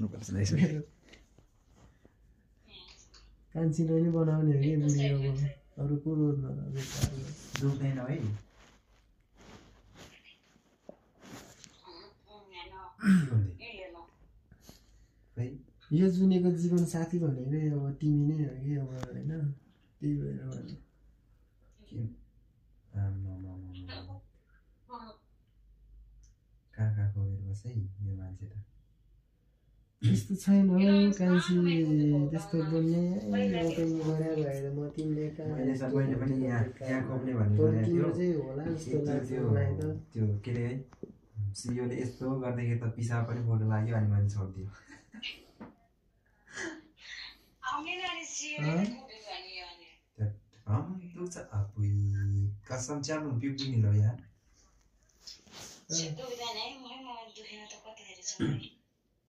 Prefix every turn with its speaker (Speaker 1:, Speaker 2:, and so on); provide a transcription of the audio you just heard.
Speaker 1: गर्नुपर्छ यसो
Speaker 2: कान्छी नै बनाउने हो कि बुढी अब अरू को रोज्न
Speaker 1: दुख्दैन है
Speaker 2: यो जुनेको जीवन साथी भनेकै अब तिमी नै हो कि अब होइन त्यही भएर भने
Speaker 1: कहाँ खोएर बस है यो मान्छे त
Speaker 2: त्यस्तो छैन हौ कान्छी त्यस्तो बोल्ने ओपेन गरे भएर म तिमीले
Speaker 1: मैले पनि यहाँ खोप्ने भन्ने
Speaker 2: तिम्रो चाहिँ होला जस्तो लाग्छ मलाई त
Speaker 1: त्यो के अरे है सियोले यस्तो गर्दाखेरि त पिसाब पनि बोल्नु लाग्यो अनि मैले छोडिदिएँ दुख्छ आपुई कसम च्याम्नु पिउनु लो यार